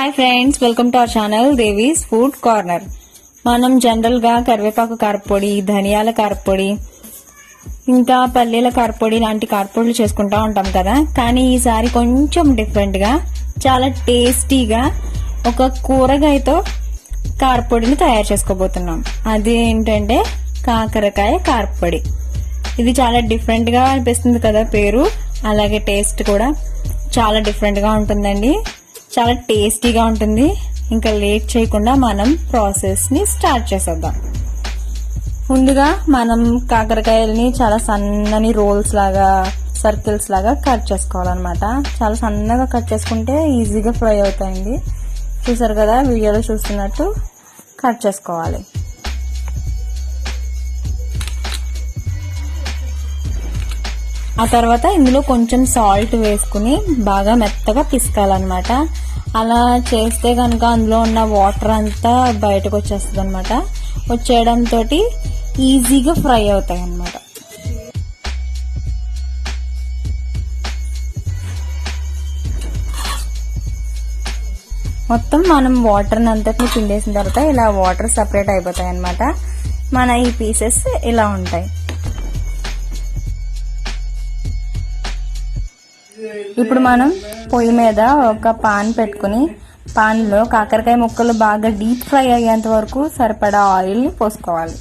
Hi friends, welcome to our channel Devi's food corner. మనం general గా కరివేపాకు కారపొడి, ధనియాల కారపొడి, ఇంకా పల్లీల కారపొడి లాంటి కారపొడులు చేసుకుంటా ఉంటాం కదా. కానీ ఈసారి కొంచెం డిఫరెంట్ గా, చాలా టేస్టీగా ఒక కూరగాయతో కారపొడిని తయారు చేసుకోబోతున్నాం. అది ఏంటంటే కాకరకాయ కారపొడి. ఇది చాలా డిఫరెంట్ గా అనిపిస్తుంది కదా పేరు, అలాగే టేస్ట్ కూడా చాలా డిఫరెంట్ గా ఉంటుందండి. చాలా టేస్టీగా ఉంటుంది. ఇంకా లేట్ చేయకుండా మనం ప్రాసెస్ ని స్టార్ట్ చేసేద్దాం. ముందుగా మనం కాకరకాయలని చాలా సన్నని రోల్స్ లాగా, సర్కిల్స్ లాగా కట్ చేసుకోవాలన్నమాట. చాలా సన్నగా కట్ చేసుకుంటే ఈజీగా ఫ్రై అవుతాయండి. చూసారు కదా, వీడియోలో చూస్తున్నట్టు కట్ చేసుకోవాలి. ఆ తర్వాత ఇందులో కొంచెం సాల్ట్ వేసుకుని బాగా మెత్తగా పిసకాలన్నమాట. అలా చేస్తే కనుక అందులో ఉన్న వాటర్ అంతా బయటకు వచ్చేస్తుంది అనమాట. వచ్చేయడంతో ఈజీగా ఫ్రై అవుతాయి అన్నమాట. మొత్తం మనం వాటర్ అంతటిని పిండేసిన తర్వాత ఇలా వాటర్ సపరేట్ అయిపోతాయి అన్నమాట. మన ఈ పీసెస్ ఇలా ఉంటాయి. ఇప్పుడు మనం పొయ్యి మీద ఒక పాన్ పెట్టుకుని, పాన్ లో కాకరకాయ ముక్కలు బాగా డీప్ ఫ్రై అయ్యేంత వరకు సరిపడా ఆయిల్ ని పోసుకోవాలి.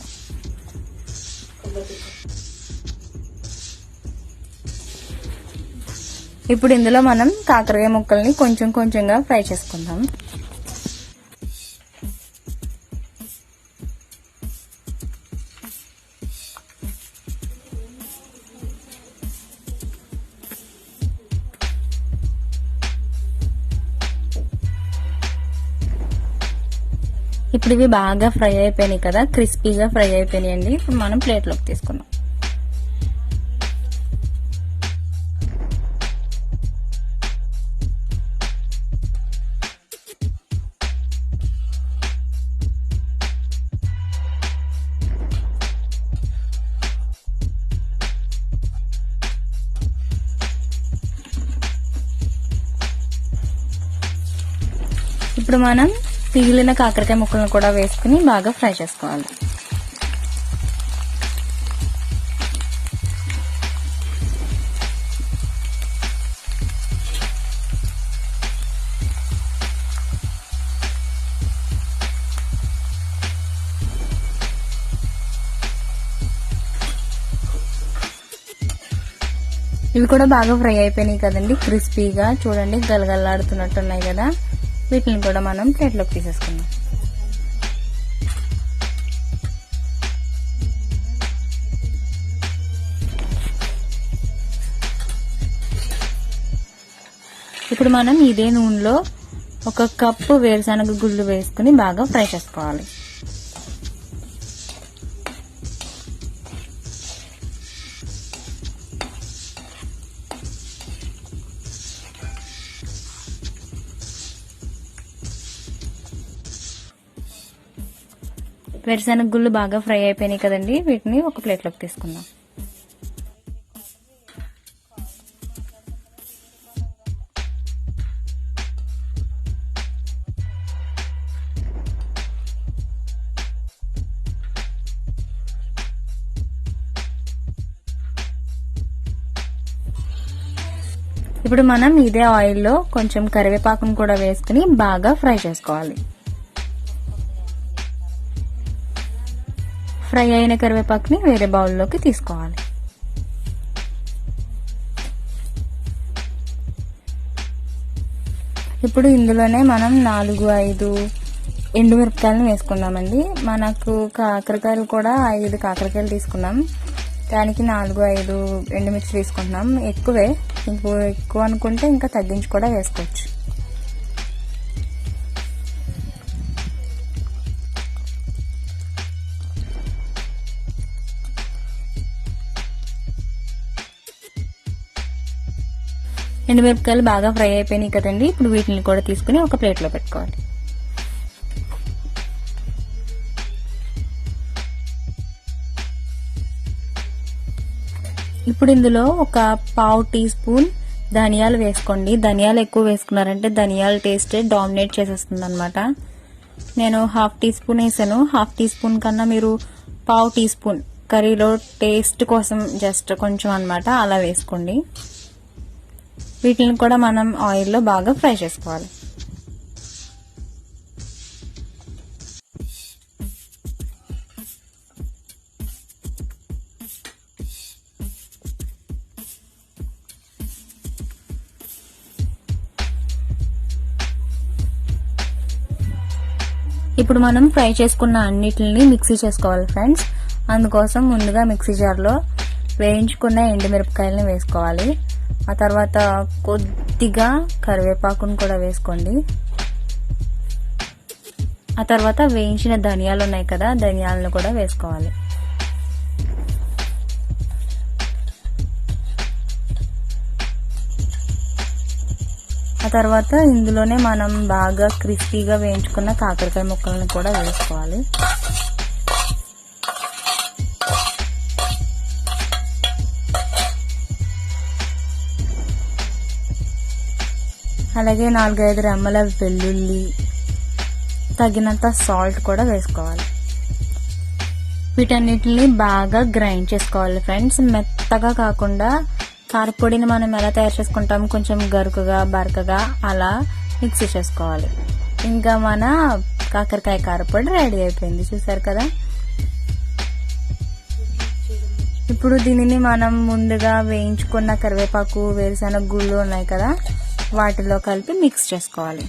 ఇప్పుడు ఇందులో మనం కాకరకాయ ముక్కల్ని కొంచెం కొంచెంగా ఫ్రై చేసుకుందాం. ఇప్పుడు ఇవి బాగా ఫ్రై అయిపోయినాయి కదా, క్రిస్పీగా ఫ్రై అయిపోయినాయండి. ఇప్పుడు మనం ప్లేట్లోకి తీసుకుందాం. ఇప్పుడు మనం పీలిన కాకరకాయ ముక్కలను కూడా వేసుకుని బాగా ఫ్రై చేసుకోవాలి. ఇవి కూడా బాగా ఫ్రై అయిపోయినాయి కదండి, క్రిస్పీగా చూడండి, గలగల్లాడుతున్నట్టున్నాయి కదా. వీటిని కూడా మనం ప్లేట్లోకి తీసేసుకుందాం. ఇప్పుడు మనం ఇదే నూనెలో 1 కప్పు వేరుశనగ గుళ్ళు వేసుకుని బాగా ఫ్రై చేసుకోవాలి. వేరుశనగ గుళ్ళు బాగా ఫ్రై అయిపోయినాయి కదండి, వీటిని ఒక ప్లేట్లోకి తీసుకుందాం. ఇప్పుడు మనం ఇదే ఆయిల్లో కొంచెం కరివేపాకును కూడా వేసుకుని బాగా ఫ్రై చేసుకోవాలి. ఫ్రై అయిన కరివేపాకుని వేరే బౌల్లోకి తీసుకోవాలి. ఇప్పుడు ఇందులోనే మనం 4-5 ఎండుమిరపకాయలను వేసుకుందామండి. మనకు కాకరకాయలు కూడా 5 కాకరకాయలు తీసుకున్నాం, దానికి 4-5 ఎండుమిర్చి తీసుకుంటున్నాం. ఎక్కువే, ఎక్కువ అనుకుంటే ఇంకా తగ్గించి కూడా వేసుకోవచ్చు. ఎండుమిరపకాయలు బాగా ఫ్రై అయిపోయినాయి కదండి. ఇప్పుడు వీటిని కూడా తీసుకుని ఒక ప్లేట్లో పెట్టుకోవాలి. ఇప్పుడు ఇందులో ఒక 1/2 టీ స్పూన్ ధనియాలు వేసుకోండి. ధనియాలు ఎక్కువ వేసుకున్నారంటే ధనియాల టేస్ట్ డామినేట్ చేసేస్తుంది అనమాట. నేను 1/2 టీ స్పూన్ వేసాను. 1/2 టీ స్పూన్ కన్నా మీరు 1/2 టీ స్పూన్ కర్రీలో టేస్ట్ కోసం జస్ట్ కొంచెం అనమాట అలా వేసుకోండి. వీటిని కూడా మనం ఆయిల్లో బాగా ఫ్రై చేసుకోవాలి. ఇప్పుడు మనం ఫ్రై చేసుకున్న అన్నిటిని మిక్సీ చేసుకోవాలి ఫ్రెండ్స్. అందుకోసం ముందుగా మిక్సీ జార్లో వేయించుకున్న ఎండుమిరపకాయలని వేసుకోవాలి. ఆ తర్వాత కొద్దిగా కరివేపాకును కూడా వేసుకోండి. ఆ తర్వాత వేయించిన ధనియాలు ఉన్నాయి కదా, ధనియాలను కూడా వేసుకోవాలి. ఆ తర్వాత ఇందులోనే మనం బాగా క్రిస్పీగా వేయించుకున్న కాకరకాయ ముక్కలను కూడా వేసుకోవాలి. అలాగే 4-5 రెమ్మల వెల్లుల్లి, తగినంత సాల్ట్ కూడా వేసుకోవాలి. వీటన్నిటిని బాగా గ్రైండ్ చేసుకోవాలి ఫ్రెండ్స్. మెత్తగా కాకుండా కారపొడిని మనం ఎలా తయారు చేసుకుంటాం, కొంచెం గరుకుగా బరకగా అలా మిక్సీ చేసుకోవాలి. ఇంకా మన కాకరకాయ కారపొడి రెడీ అయిపోయింది, చూసారు కదా. ఇప్పుడు దీనిని మనం ముందుగా వేయించుకున్న కరివేపాకు, వేరుశనగ గుళ్ళు ఉన్నాయి కదా, వాటిలో కలిపి మిక్స్ చేసుకోవాలి.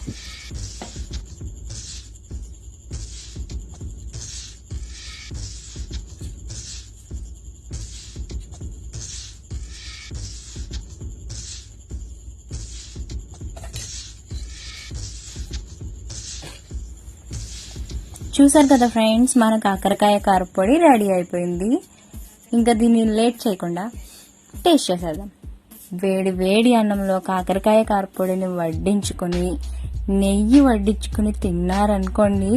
చూసారు కదా ఫ్రెండ్స్, మన కాకరకాయ కారపొడి రెడీ అయిపోయింది. ఇంకా దీన్ని లేట్ చేయకుండా టేస్ట్ చేసేద్దాం. వేడి వేడి అన్నంలో కాకరకాయ కారపొడిని వడ్డించుకొని నెయ్యి వడ్డించుకుని తిన్నారనుకోండి,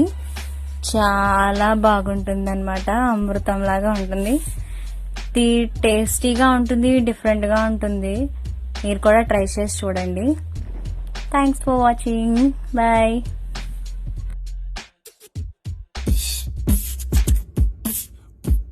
చాలా బాగుంటుంది అనమాట. అమృతంలాగా ఉంటుంది. టేస్టీగా ఉంటుంది, డిఫరెంట్గా ఉంటుంది. మీరు కూడా ట్రై చేసి చూడండి. Thanks for watching. బాయ్.